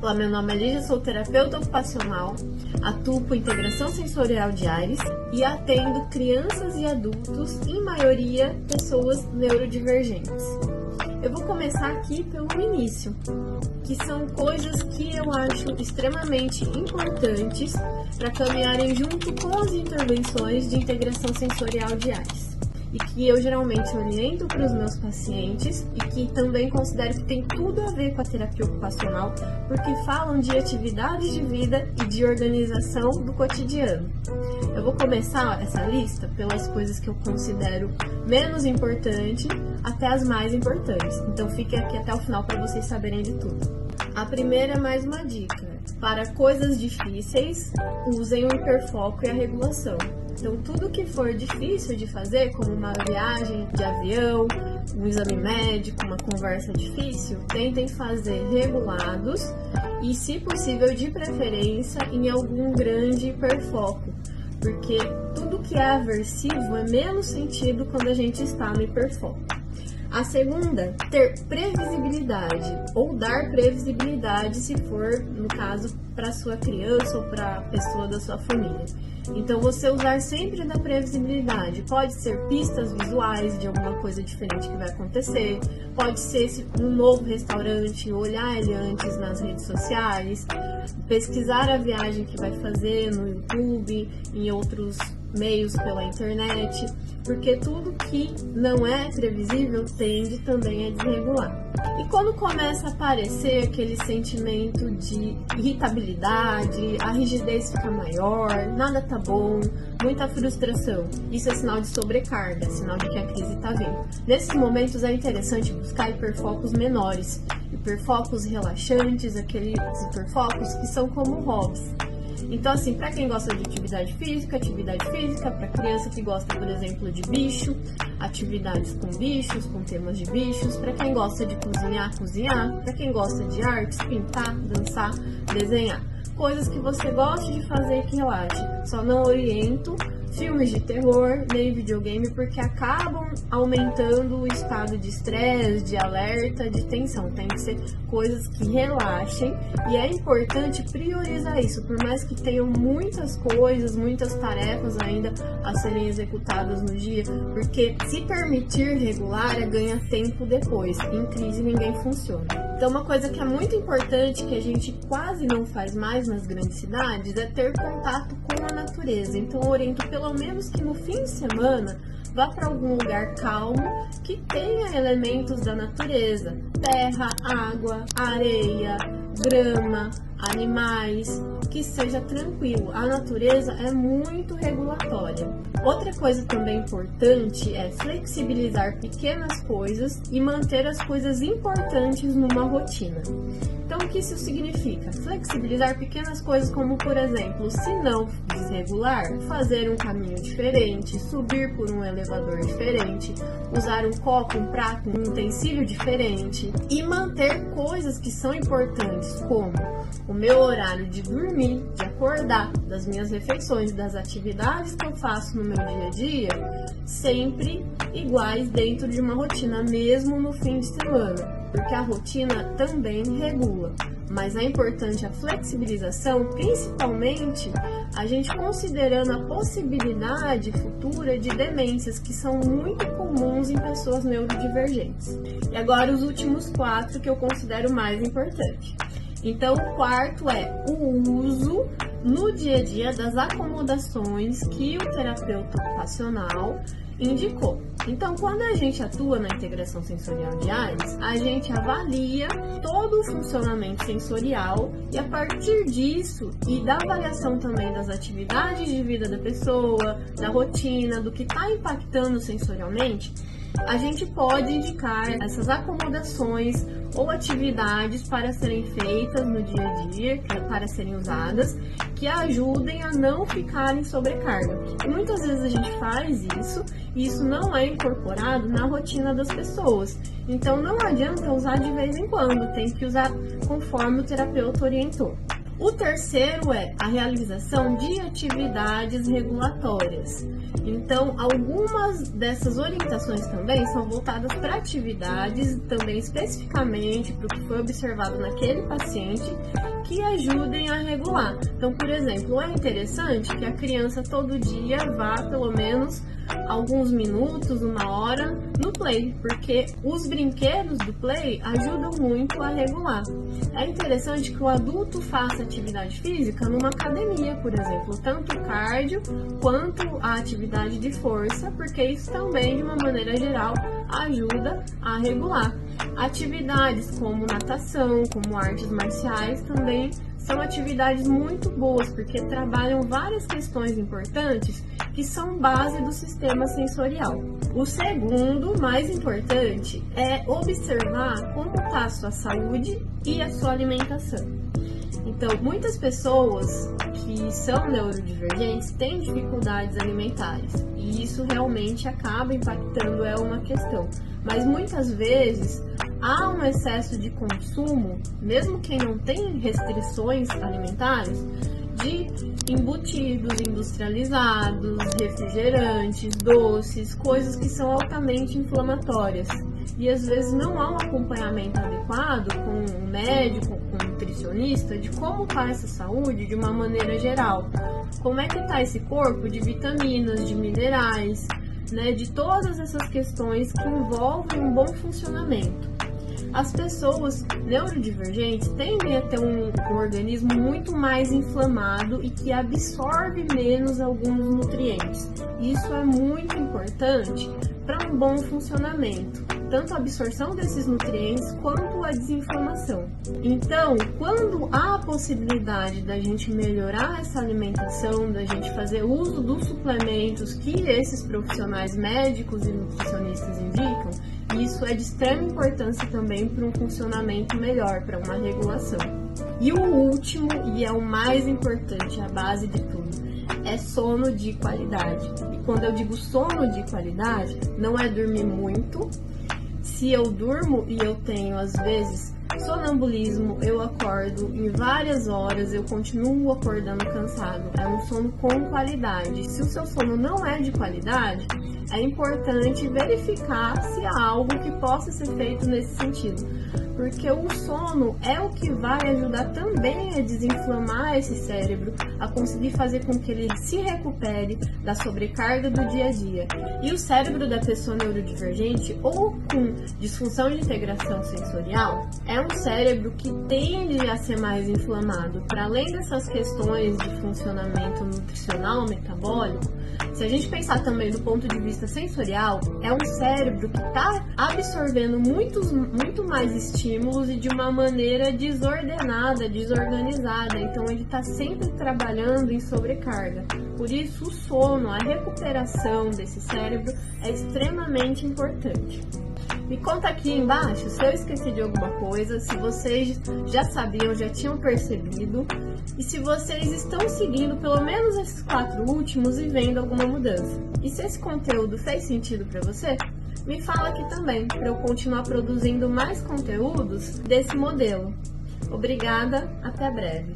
Olá, meu nome é Lígia, sou terapeuta ocupacional, atuo com integração sensorial de Ares e atendo crianças e adultos, em maioria pessoas neurodivergentes. Eu vou começar aqui pelo início, que são coisas que eu acho extremamente importantes para caminharem junto com as intervenções de integração sensorial de Ares. E que eu geralmente oriento para os meus pacientes e que também considero que tem tudo a ver com a terapia ocupacional, porque falam de atividades de vida e de organização do cotidiano. Eu vou começar essa lista pelas coisas que eu considero menos importantes até as mais importantes. Então fiquem aqui até o final para vocês saberem de tudo. A primeira é mais uma dica. Para coisas difíceis, usem o hiperfoco e a regulação. Então, tudo que for difícil de fazer, como uma viagem de avião, um exame médico, uma conversa difícil, tentem fazer regulados e, se possível, de preferência, em algum grande hiperfoco, porque tudo que é aversivo é menos sentido quando a gente está no hiperfoco. A segunda, ter previsibilidade, ou dar previsibilidade, se for, no caso, para sua criança ou para a pessoa da sua família. Então, você usar sempre da previsibilidade. Pode ser pistas visuais de alguma coisa diferente que vai acontecer, pode ser um novo restaurante, olhar ele antes nas redes sociais, pesquisar a viagem que vai fazer no YouTube, em outros meios pela internet, porque tudo que não é previsível tende também a desregular. E quando começa a aparecer aquele sentimento de irritabilidade, a rigidez fica maior, nada tá bom, muita frustração, isso é sinal de sobrecarga, sinal de que a crise tá vindo. Nesses momentos é interessante buscar hiperfocos menores, hiperfocos relaxantes, aqueles hiperfocos que são como hobbies. Então, assim, para quem gosta de atividade física, para criança que gosta, por exemplo, de bicho, atividades com bichos, com temas de bichos, para quem gosta de cozinhar, para quem gosta de artes, pintar, dançar, desenhar. Coisas que você goste de fazer que relaxe. Só não oriento filmes de terror, nem videogame, porque acabam aumentando o estado de estresse, de alerta, de tensão. Tem que ser coisas que relaxem e é importante priorizar isso, por mais que tenham muitas coisas, muitas tarefas ainda a serem executadas no dia, porque se permitir regular é ganhar tempo depois. Em crise ninguém funciona. Então, uma coisa que é muito importante, que a gente quase não faz mais nas grandes cidades, é ter contato com a natureza. Então, eu oriento pelo menos que no fim de semana vá para algum lugar calmo que tenha elementos da natureza: terra, água, areia, grama, animais, que seja tranquilo. A natureza é muito regulatória. Outra coisa também importante é flexibilizar pequenas coisas e manter as coisas importantes numa rotina. Então, o que isso significa? Flexibilizar pequenas coisas como, por exemplo, se não desregular, fazer um caminho diferente, subir por um elevador diferente, usar um copo, um prato, um utensílio diferente e manter coisas que são importantes, como o meu horário de dormir, de acordar, das minhas refeições, das atividades que eu faço no meu dia a dia, sempre iguais dentro de uma rotina, mesmo no fim de semana. Porque a rotina também regula, mas é importante a flexibilização, principalmente a gente considerando a possibilidade futura de demências, que são muito comuns em pessoas neurodivergentes. E agora os últimos 4 que eu considero mais importantes. Então, o quarto é o uso no dia a dia das acomodações que o terapeuta ocupacional indicou. Então, quando a gente atua na integração sensorial de Ares, a gente avalia todo o funcionamento sensorial e a partir disso e da avaliação também das atividades de vida da pessoa, da rotina, do que está impactando sensorialmente, a gente pode indicar essas acomodações ou atividades para serem feitas no dia a dia, para serem usadas, que ajudem a não ficarem sobrecarga. E muitas vezes a gente faz isso e isso não é incorporado na rotina das pessoas. Então não adianta usar de vez em quando, tem que usar conforme o terapeuta orientou. O terceiro é a realização de atividades regulatórias. Então, algumas dessas orientações também são voltadas para atividades, também especificamente para o que foi observado naquele paciente, que ajudem a regular. Então, por exemplo, é interessante que a criança todo dia vá pelo menos alguns minutos, uma hora, no play, porque os brinquedos do play ajudam muito a regular. É interessante que o adulto faça atividade física numa academia, por exemplo, tanto cardio quanto a atividade de força, porque isso também, de uma maneira geral, ajuda a regular. Atividades como natação, como artes marciais, também são atividades muito boas, porque trabalham várias questões importantes que são base do sistema sensorial. O segundo, mais importante, é observar como está a sua saúde e a sua alimentação. Então, muitas pessoas que são neurodivergentes têm dificuldades alimentares e isso realmente acaba impactando uma questão. Mas muitas vezes há um excesso de consumo, mesmo quem não tem restrições alimentares, de embutidos industrializados, refrigerantes, doces, coisas que são altamente inflamatórias. E às vezes não há um acompanhamento adequado com um médico, com um nutricionista, de como está essa saúde de uma maneira geral. Como é que está esse corpo de vitaminas, de minerais, né, de todas essas questões que envolvem um bom funcionamento. As pessoas neurodivergentes tendem a ter um organismo muito mais inflamado e que absorve menos alguns nutrientes. Isso é muito importante para um bom funcionamento, tanto a absorção desses nutrientes quanto a desinflamação. Então, quando há a possibilidade da gente melhorar essa alimentação, da gente fazer uso dos suplementos que esses profissionais médicos e nutricionistas indicam, isso é de extrema importância também para um funcionamento melhor, para uma regulação. E o último, e é o mais importante, a base de tudo, é sono de qualidade. E quando eu digo sono de qualidade, não é dormir muito. Se eu durmo e eu tenho, às vezes, sonambulismo, eu acordo em várias horas, eu continuo acordando cansado. É um sono com qualidade. Se o seu sono não é de qualidade, é importante verificar se há algo que possa ser feito nesse sentido. Porque o sono é o que vai ajudar também a desinflamar esse cérebro, a conseguir fazer com que ele se recupere da sobrecarga do dia a dia. E o cérebro da pessoa neurodivergente ou com disfunção de integração sensorial é um cérebro que tende a ser mais inflamado. Para além dessas questões de funcionamento nutricional, metabólico, se a gente pensar também do ponto de vista sensorial, é um cérebro que está absorvendo muito mais estímulos e de uma maneira desordenada, desorganizada. Então ele está sempre trabalhando em sobrecarga. Por isso o sono, a recuperação desse cérebro é extremamente importante. Me conta aqui embaixo se eu esqueci de alguma coisa, se vocês já sabiam, já tinham percebido, e se vocês estão seguindo pelo menos esses 4 últimos e vendo alguma mudança. E se esse conteúdo fez sentido para você, me fala aqui também, para eu continuar produzindo mais conteúdos desse modelo. Obrigada, até breve!